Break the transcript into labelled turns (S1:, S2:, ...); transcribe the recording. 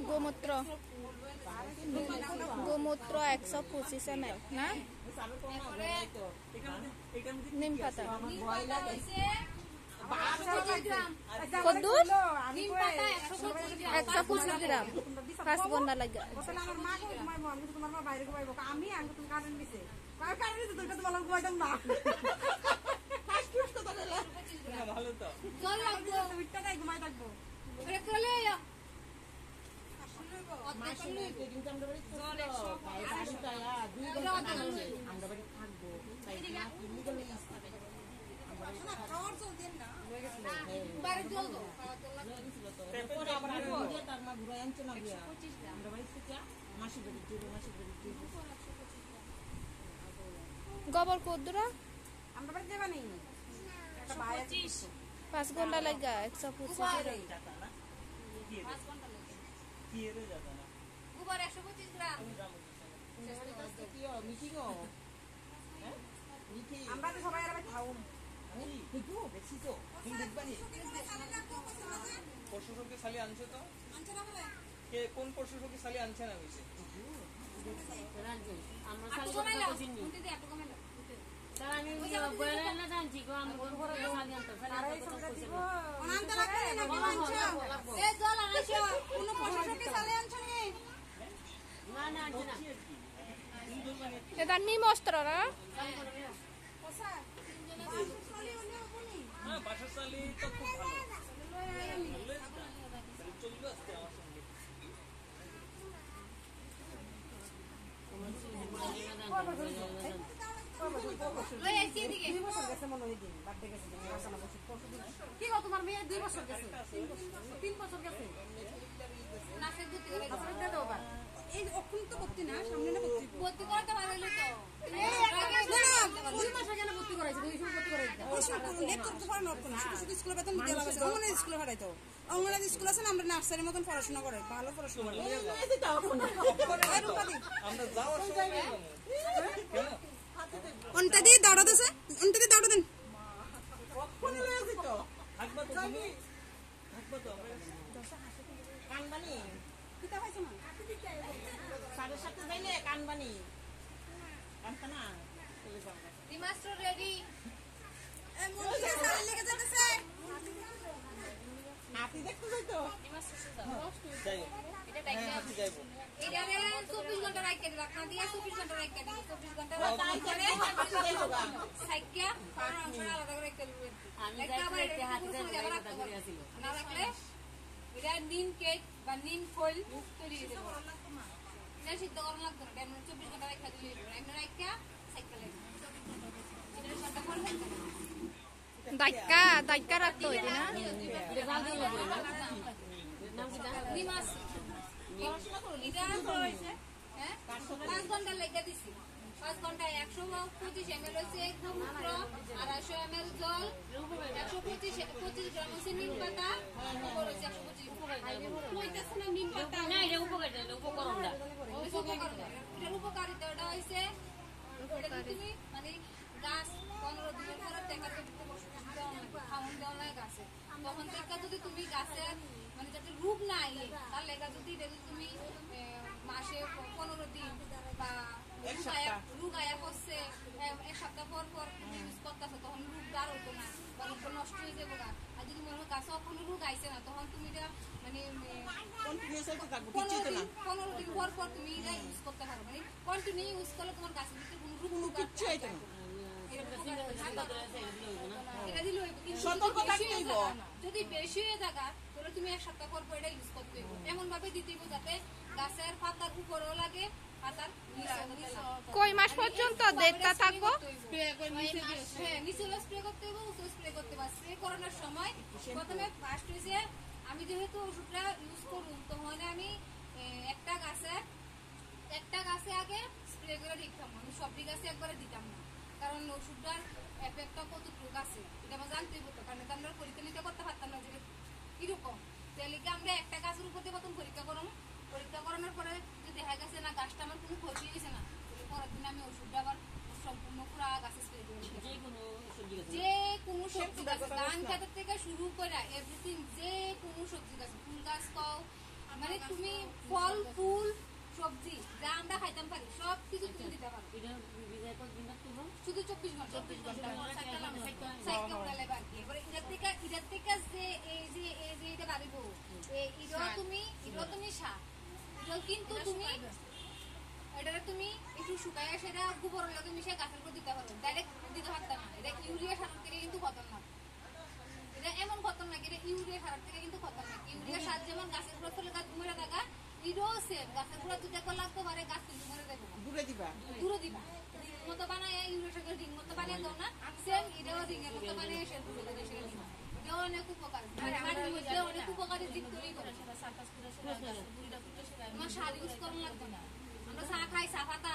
S1: গোমূত্র গোমূত্র 125 ml না নিম পাতা কদ্দু 125 গ্রাম 5 ঘন্টা লাগে গোবর কদ্দুরা 5 ঘন্টা লাগে 125
S2: পশুসখী শালি আনছে তো কে কোন পশুসখী শালি আনছে না হইছে আমরা শালি কথা চিনি স্যার আমি বলে না জানছি গো আমি কোন করে শালি আনতে আরে সবটা দিব অনান্তে লাগবে না কি আনছো এ জল আনছো কোন পশুসখী শালি আনছো না না আনছে না
S1: এটা নিম অস্ত্র না
S2: পোষা শালি অন্য বলি হ্যাঁ বাসার শালি তো খুব ভালো চলবে আজকে আমার সঙ্গে
S3: কি গো তোমার মেয়ে 2 বছর গেছে 3 বছর গেছে নাসে দুটি করে দাও বা এই অক্ষুন তো করতে না সামনে না ভর্তি করতে পারলে তো এই মাসে কেন ভর্তি করাইছে দুই সময় ভর্তি করাইছে ওই সব নেট তো ফর নট কোন শুধু স্কুলে বেতন দিতে লাগে অঙ্গনওয়াড়ি স্কুলে পড়াইতো অঙ্গনওয়াড়ি স্কুল আছে না আমরা নার্সারির মতন পড়াশোনা করে ভালো পড়াশোনা করে
S2: আমরা যাওয়ার সময় কেন
S3: অনটা দিয়ে দাঁড়া দেন অনটা দিয়ে দাঁড়া দেন
S2: কোন লয়ে তো থাকবা তো তুমি থাকবা তো কানবানি
S3: কিটা হইছে না
S2: 7:30 যাইলে কানবানি কানতা না চলে যাও
S3: ডিমাস্টার রেডি এ মুন্ডি সাইলে লেগে যেতেছে
S2: হাতি দেখতে যাই তো
S3: ডিমাস্টার
S2: যাই
S3: এটা টাইম
S2: হাতি যাইবো
S3: এটারে 24 ঘন্টা রাখতে রাখনা দিয়া 24 ঘন্টা রাখতে 24 ঘন্টা সাইকিয়া কারণ আমরা আলাদা করে রাখতে হবে আমি যাইতে হাতে যাইতে করে আসিল না রাখলে এটা নিম কেক বা নিম ফল তৈরি হয়ে যাবে এটা সিদ্ধ করা লাগবে না এটা 24 ঘন্টা রাখতে দিলে এমন রাখিয়া সাইকেলে এটা ঘন্টা পর
S1: দাইকা রাখতে হইবে না
S3: এটা জাল দিয়ে লাগবে নাম কি নিমাস এটা হইছে হ্যাঁ 5 ঘন্টা লেগে দিছি 5 ঘন্টায় 125 ml হইছে গোমূত্র 250 ml জল 125 গ্রাম হইছে নিম পাতা উপর হইছে 125 কইতাছ না নিম পাতা না এটা উপকরণটা এটার উপকারিতাটা হইছে এটা তুমি মানে গাছ 15 দিনের পরে দেখা দিতে খাওয়ান দেওয়া লাগে গাছে তখন দেখা যদি তুমি গাছের মানে যাতে রোগ না আইলে তার লেগা যদি তুমি মাসে 15 দিন বা রোগ আয়া করছে এক সপ্তাহ পর পর ইউজ করতেছো তখন রোগ আর হতো না বা রোগ নষ্ট হয়ে যাবে আর যদি মনে হয় গাছে কোনো রোগ আইছে না তখন তুমি এটা মানে 15 দিন পর পর তুমি এটা ইউজ করতে পারো মানে কন্টিনিউ ইউজ করলে তোমার গাছের ভিতরে কোনো রোগ কিচ্ছু হইতো না এটা দিলে সতর্ক থাকতে হইব যদি বেশি হয়ে থাকা তাহলে তুমি এক সপ্তাহ পর পর এটা ইউজ করতে হইব এমন ভাবে দিতে হইব যাতে গাছের পাতার উপরেও লাগে পাতার
S1: কই মাস পর্যন্ত দেখতে থাকবো
S3: হ্যাঁ নিচে স্প্রে করতে হইব উপরে স্প্রে করতে হবে স্প্রে করানোর সময় প্রথমে ফার্স্ট হইছে আমি যেহেতু ওষুধটা ইউজ করুন তখন আমি একটা গাছে আগে স্প্রে করে দিতাম আমি সবটি গাছে একবারে দিতাম না কারণ ওষুধটার এফেক্টটা কতটুকু আছে এটা আমরা জানতেই হতো কারণ আমরা পরীক্ষা নিতে করতে পারতাম না যে কিরকম তাহলে আমরা একটা গাছের উপর দিয়ে প্রথম পরীক্ষা করানোর পরে যদি দেখা গেছে না গাছটা আমার কোনো ক্ষতি হয়েছে না তাহলে পরের দিন আমি ওষুধটা আবার সম্পূর্ণ পুরো গাছে স্প্রে করে যে কোনো সবজি গাছ ধান খেত থেকে শুরু করে এভরিথিং যে কোনো সবজি গাছ ফুল গাছ কও মানে তুমি ফল ফুল সবজি যা আমরা খাইতাম পারি সব কিছু তুমি দিতে পারো শুধু 24 ঘন্টা সাইকেল উড়ালে বাকি এবারে এটার থেকে যে এই যে এটা বাড়িব এটাও তুমি এটা কিন্তু তুমি এটা তুমি একটু শুকায় সেটা গোবর লাগে মিশিয়ে গাছের উপর দিতে পারো ডাইরেক্ট দিতে পারতাম না এটা ইউরিয়া সার থেকে কিন্তু খতরনাক এটা এমন খতরনাক এটা ইউরিয়া সার থেকে কিন্তু খতরনাক ইউরিয়া সার যেমন গাছের উপর ফেলে গাছ মরে থাকা এটাও সেম গাছের উপর যদি একবার লাগতে পারে গাছ কিন্তু মরে যাবে দূরে দিবা রিং মতো বানায় ইউরিয়া সার রিং মতো বানিয়ে দাও না সেম এটাও রিং এর মতো বানিয়ে সে দূরে দেবে সেটা দিবা এটাও অনেক উপকার মাটির মধ্যে অনেক উপকারী দিক তৈরি করে সেটা সার্কাস করে সেটা বুড়িটা ফুটে সেটা আমার সার ইউজ করা লাগবে না আমরা চা খাই চা পাতা